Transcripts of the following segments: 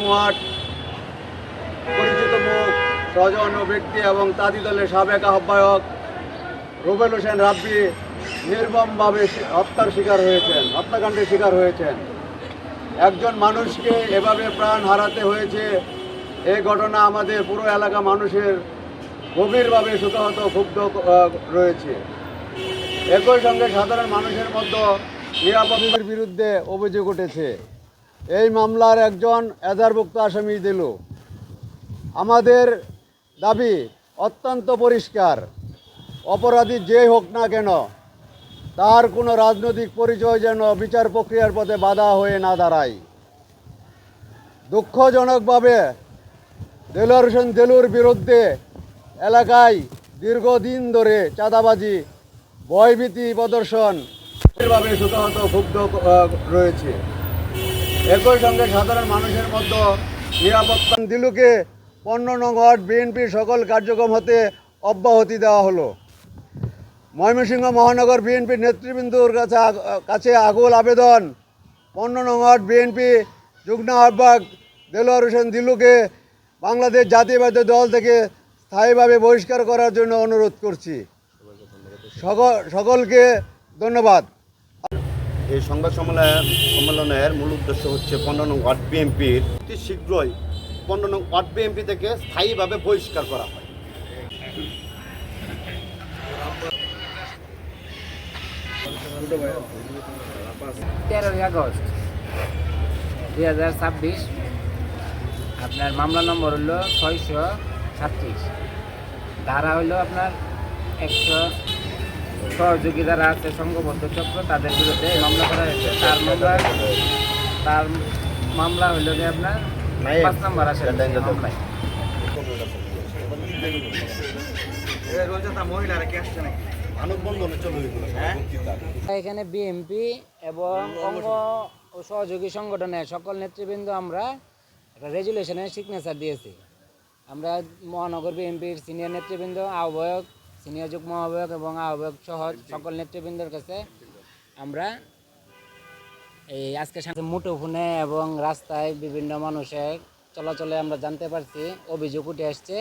Word পরিচিত মুখ সহজন্য ব্যক্তি এবং তাঁতি দলের সাবেক আহ্বায়ক রুবেল হোসেন রাব্বি নির্মমভাবে হত্যাকাণ্ডের শিকার হয়েছেন। একজন মানুষকে এভাবে প্রাণ হারাতে হয়েছে, এই ঘটনা আমাদের পুরো এলাকা মানুষের গভীরভাবে শোকাহত ক্ষুব্ধ রয়েছে। একই সঙ্গে সাধারণ মানুষের মধ্যে নিরাপত্তার বিরুদ্ধে অভিযোগ উঠেছে। এই মামলার একজন এজাহারভুক্ত আসামি দিল। আমাদের দাবি অত্যন্ত পরিষ্কার, অপরাধী যে হোক না কেন তার কোনো রাজনৈতিক পরিচয় যেন বিচার প্রক্রিয়ার পথে বাধা হয়ে না দাঁড়ায়। দুঃখজনকভাবে দেলোয়ার হোসেন দেলুর বিরুদ্ধে এলাকায় দীর্ঘদিন ধরে চাঁদাবাজি, ভয়ভীতি প্রদর্শন ভাবে শোকাহত ক্ষুব্ধ রয়েছে। একই সঙ্গে সাধারণ মানুষের মধ্যে নিরাপত্তা দিলুকে 15 নং ওয়ার্ড বিএনপির সকল কার্যক্রম হতে অব্যাহতি দেওয়া হলো। ময়মনসিংহ মহানগর বিএনপির নেতৃবৃন্দর কাছে আকুল আবেদন, 15 নং ওয়ার্ড বিএনপি যুগ্ম আহ্বায়ক দেলোয়ার হোসেন দিলুকে বাংলাদেশ জাতীয়তাবাদী দল থেকে স্থায়ীভাবে বহিষ্কার করার জন্য অনুরোধ করছি। সকলকে ধন্যবাদ। এই সংবাদ সম্মেলনের মূল উদ্দেশ্য হচ্ছে 15 নং ওয়ার্ড বিএনপির অতি শীঘ্রই 15 নং ওয়ার্ড বিএনপি থেকে স্থায়ীভাবে বহিষ্কার করা হয়। 13 আগস্ট 2026 আপনার মামলা নম্বর হলো 636, ধারা হলো আপনার 100 সহযোগী যারা আছে সংঘবদ্ধ চক্র তাদের বিরুদ্ধে মামলা করা হয়েছে। তার মামলা হলো যে আপনার 5 নম্বর আসে মামলায়। এখানে বিএনপি এবং অঙ্গ ও সহযোগী সংগঠনের সকল নেতৃবৃন্দ আমরা একটা রেজুলেশনের সিগনেচার দিয়েছি। আমরা মহানগর বিএনপির সিনিয়র নেতৃবৃন্দ, আহ্বায়ক, সিনিয়র যুগ্ম আহ্বায়ক এবং আহ্বায়ক সহ সকল নেতৃবৃন্দের কাছে আমরা এই আজকে মুঠোফোনে এবং রাস্তায় বিভিন্ন মানুষের চলাচলে আমরা জানতে পারছি অভিযোগ উঠে আসছে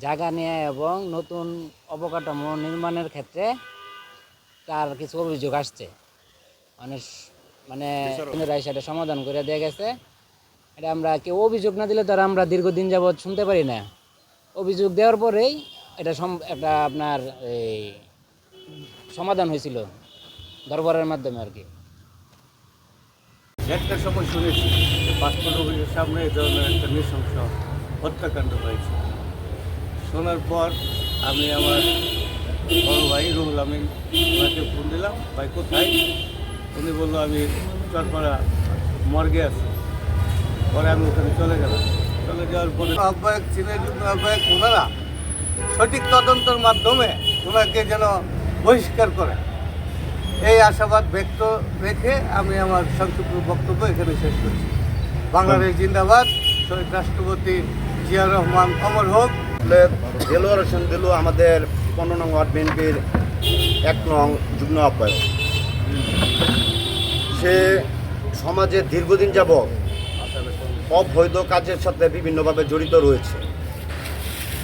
জায়গা নিয়ে এবং নতুন অবকাঠামো নির্মাণের ক্ষেত্রে তার কিছু অভিযোগ আসছে। মানে সেটা সমাধান করে দিয়ে গেছে। এটা আমরা কেউ অভিযোগ না দিলে তারা আমরা দীর্ঘদিন যাবৎ শুনতে পারি না। অভিযোগ দেওয়ার পরেই এটা একটা আপনার এই সমাধান হয়েছিল দরবারের মাধ্যমে আর কি। একটা সময় শুনেছি পাসপোর্ট অফিসের সামনে এই ধরনের একটা নৃশংস হত্যাকাণ্ড হয়েছে। শোনার পর আমি আমার বড় ভাই রুহুল আমিন ওনাকে ফোন দিলাম, ভাই কোথায়? উনি বললো আমি চরপাড়া মর্গে আছি। পরে আমি ওখানে চলে গেলাম। চলে যাওয়ার পরে আহ্বায়ক সিনিয়র যুগ্ম আহ্বায়ক ওনারা সঠিক তদন্তের মাধ্যমে ওনাকে যেন বহিষ্কার করে এই আশাবাদ ব্যক্ত রেখে আমি আমার সংক্ষিপ্ত বক্তব্য এখানে শেষ করছি। বাংলাদেশ জিন্দাবাদ, শহীদ রাষ্ট্রপতি জিয়া রহমান অমর হোক। দেলোয়ার হোসেন দিলু আমাদের 15 নং ওয়ার্ড বিএনপির 1 নং যুগ্ম আহ্বায়ক। সে সমাজে দীর্ঘদিন যাবৎ অবৈধ কাজের সাথে বিভিন্নভাবে জড়িত রয়েছে।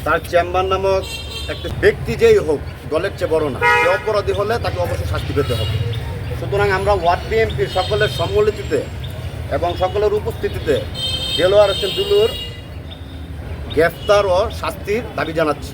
তার চেম্বার নামক একটা ব্যক্তি যেই হোক, দলের চেয়ে বড় না, সে অপরাধী হলে তাকে অবশ্যই শাস্তি পেতে হবে। সুতরাং আমরা ওয়ার্ড বিএনপির সকলের সম্মিলিতিতে এবং সকলের উপস্থিতিতে দেলোয়ার হোসেন দিলুর গ্রেফতার ও শাস্তির দাবি জানাচ্ছি।